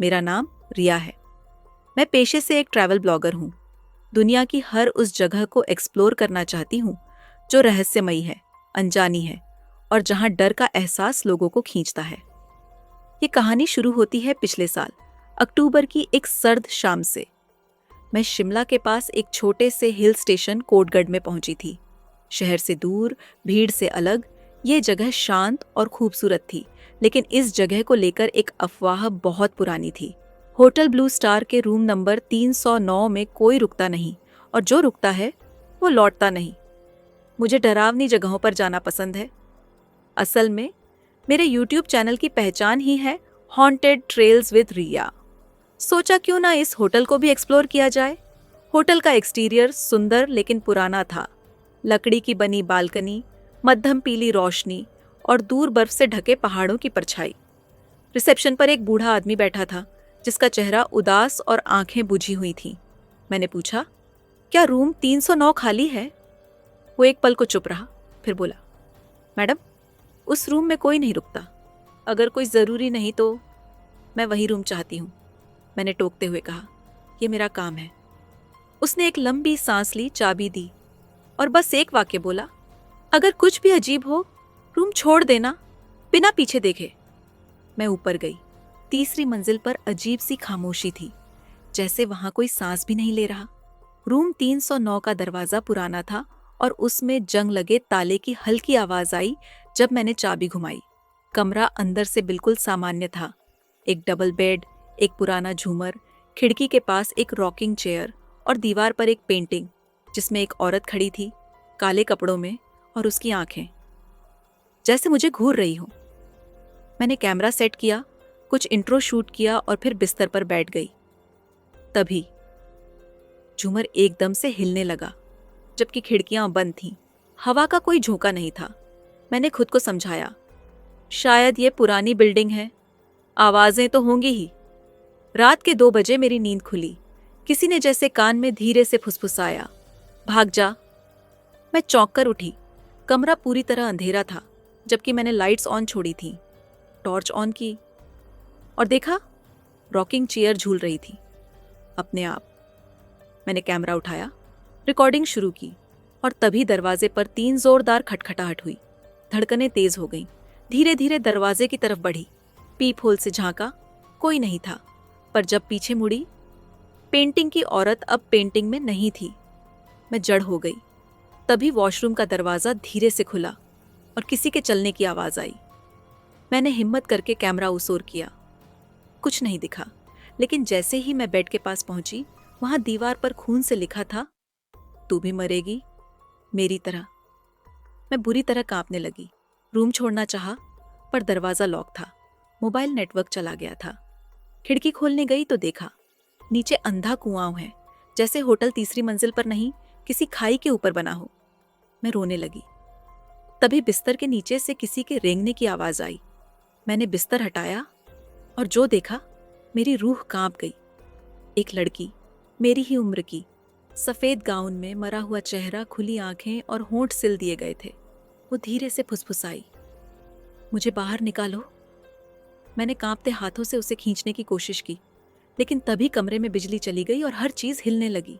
मेरा नाम रिया है। मैं पेशे से एक ट्रैवल ब्लॉगर हूँ। दुनिया की हर उस जगह को एक्सप्लोर करना चाहती हूँ जो रहस्यमयी है, अनजानी है और जहाँ डर का एहसास लोगों को खींचता है। ये कहानी शुरू होती है पिछले साल अक्टूबर की एक सर्द शाम से। मैं शिमला के पास एक छोटे से हिल स्टेशन कोटगढ़ में पहुंची थी। शहर से दूर, भीड़ से अलग, ये जगह शांत और खूबसूरत थी, लेकिन इस जगह को लेकर एक अफवाह बहुत पुरानी थी। होटल ब्लू स्टार के रूम नंबर 309 में कोई रुकता नहीं और जो रुकता है वो लौटता नहीं। मुझे डरावनी जगहों पर जाना पसंद है। असल में मेरे YouTube चैनल की पहचान ही है हॉन्टेड ट्रेल्स विद रिया। सोचा क्यों ना इस होटल को भी एक्सप्लोर किया जाए। होटल का एक्सटीरियर सुंदर लेकिन पुराना था। लकड़ी की बनी बालकनी, मध्यम पीली रोशनी और दूर बर्फ से ढके पहाड़ों की परछाई। रिसेप्शन पर एक बूढ़ा आदमी बैठा था जिसका चेहरा उदास और आंखें बुझी हुई थीं। मैंने पूछा, क्या रूम 309 खाली है? वो एक पल को चुप रहा, फिर बोला, मैडम, उस रूम में कोई नहीं रुकता। अगर कोई ज़रूरी नहीं तो मैं वही रूम चाहती हूँ। मैंने टोकते हुए कहा, ये मेरा काम है। उसने एक लंबी सांस ली, चाबी दी और बस एक वाक्य बोला, अगर कुछ भी अजीब हो रूम छोड़ देना, बिना पीछे देखे। मैं ऊपर गई। तीसरी मंजिल पर अजीब सी खामोशी थी, जैसे वहां कोई सांस भी नहीं ले रहा। रूम 309 का दरवाजा पुराना था और उसमें जंग लगे ताले की हल्की आवाज आई जब मैंने चाबी घुमाई। कमरा अंदर से बिल्कुल सामान्य था। एक डबल बेड, एक पुराना झूमर, खिड़की के पास एक रॉकिंग चेयर और दीवार पर एक पेंटिंग जिसमें एक औरत खड़ी थी, काले कपड़ों में, और उसकी आंखें जैसे मुझे घूर रही हो। मैंने कैमरा सेट किया, कुछ इंट्रो शूट किया और फिर बिस्तर पर बैठ गई। तभी झूमर एकदम से हिलने लगा, जबकि खिड़कियां बंद थीं। हवा का कोई झोंका नहीं था। मैंने खुद को समझाया, शायद ये पुरानी बिल्डिंग है, आवाजें तो होंगी ही। रात के 2 बजे मेरी नींद खुली। किसी ने जैसे कान में धीरे से फुसफुसाया, भाग जा। मैं चौंक कर उठी। कमरा पूरी तरह अंधेरा था, जबकि मैंने लाइट्स ऑन छोड़ी थी। टॉर्च ऑन की और देखा, रॉकिंग चेयर झूल रही थी अपने आप। मैंने कैमरा उठाया, रिकॉर्डिंग शुरू की और तभी दरवाजे पर 3 जोरदार खटखटाहट हुई। धड़कनें तेज हो गईं। धीरे धीरे दरवाजे की तरफ बढ़ी। पीप होल से झांका, कोई नहीं था। पर जब पीछे मुड़ी, पेंटिंग की औरत अब पेंटिंग में नहीं थी। मैं जड़ हो गई। तभी वॉशरूम का दरवाजा धीरे से खुला और किसी के चलने की आवाज आई। मैंने हिम्मत करके कैमरा उसोर किया। कुछ नहीं दिखा, लेकिन जैसे ही मैं बेड के पास पहुंची, वहां दीवार पर खून से लिखा था, तू भी मरेगी मेरी तरह। मैं बुरी तरह कांपने लगी। रूम छोड़ना चाहा, पर दरवाजा लॉक था। मोबाइल नेटवर्क चला गया था। खिड़की खोलने गई तो देखा, नीचे अंधा कुआं है, जैसे होटल तीसरी मंजिल पर नहीं, किसी खाई के ऊपर बना हो। मैं रोने लगी। तभी बिस्तर के नीचे से किसी के रेंगने की आवाज आई। मैंने बिस्तर हटाया और जो देखा, मेरी रूह कांप गई। एक लड़की, मेरी ही उम्र की, सफेद गाउन में, मरा हुआ चेहरा, खुली आंखें और होंठ सिल दिए गए थे। वो धीरे से फुसफुसाई, मुझे बाहर निकालो। मैंने कांपते हाथों से उसे खींचने की कोशिश की, लेकिन तभी कमरे में बिजली चली गई और हर चीज हिलने लगी।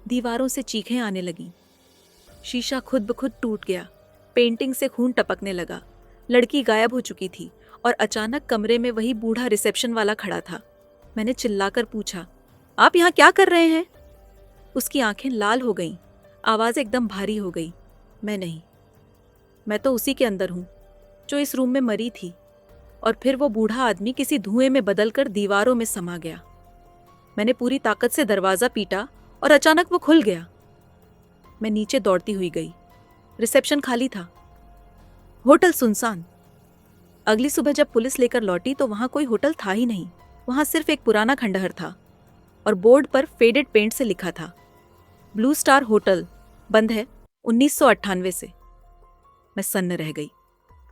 दीवारों से चीखें आने लगीं। शीशा खुद ब खुद टूट गया। पेंटिंग से खून टपकने लगा। लड़की गायब हो चुकी थी और अचानक कमरे में वही बूढ़ा रिसेप्शन वाला खड़ा था। मैंने चिल्लाकर पूछा, आप यहाँ क्या कर रहे हैं? उसकी आंखें लाल हो गईं, आवाज एकदम भारी हो गई, मैं नहीं, मैं तो उसी के अंदर हूँ जो इस रूम में मरी थी। और फिर वो बूढ़ा आदमी किसी धुएं में बदलकर दीवारों में समा गया। मैंने पूरी ताकत से दरवाजा पीटा और अचानक वो खुल गया। मैं नीचे दौड़ती हुई गई। रिसेप्शन खाली था, होटल सुनसान। अगली सुबह जब पुलिस लेकर लौटी तो वहां कोई होटल था ही नहीं। वहां सिर्फ एक पुराना खंडहर था और बोर्ड पर फेडेड पेंट से लिखा था, ब्लू स्टार होटल, बंद है 1998 से। मैं सन्न रह गई।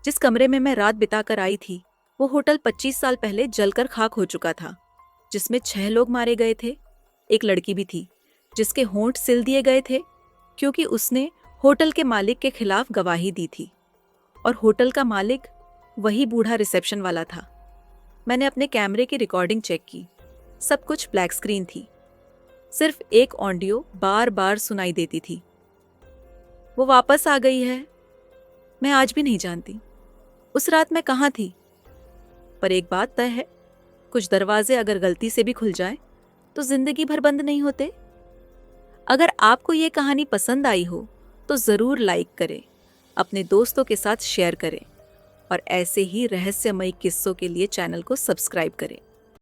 जिस कमरे में मैं रात बिताकर आई थी, वो होटल 25 साल पहले जलकर खाक हो चुका था, जिसमें 6 लोग मारे गए थे। एक लड़की भी थी जिसके होंठ सिल दिए गए थे क्योंकि उसने होटल के मालिक के खिलाफ गवाही दी थी। और होटल का मालिक वही बूढ़ा रिसेप्शन वाला था। मैंने अपने कैमरे की रिकॉर्डिंग चेक की। सब कुछ ब्लैक स्क्रीन थी। सिर्फ एक ऑडियो बार बार सुनाई देती थी। वो वापस आ गई है। मैं आज भी नहीं जानती उस रात मैं कहाँ थी। पर एक बात तय है, कुछ दरवाजे अगर गलती से भी खुल जाएं, तो जिंदगी भर बंद नहीं होते। अगर आपको ये कहानी पसंद आई हो तो जरूर लाइक करें, अपने दोस्तों के साथ शेयर करें और ऐसे ही रहस्यमयी किस्सों के लिए चैनल को सब्सक्राइब करें।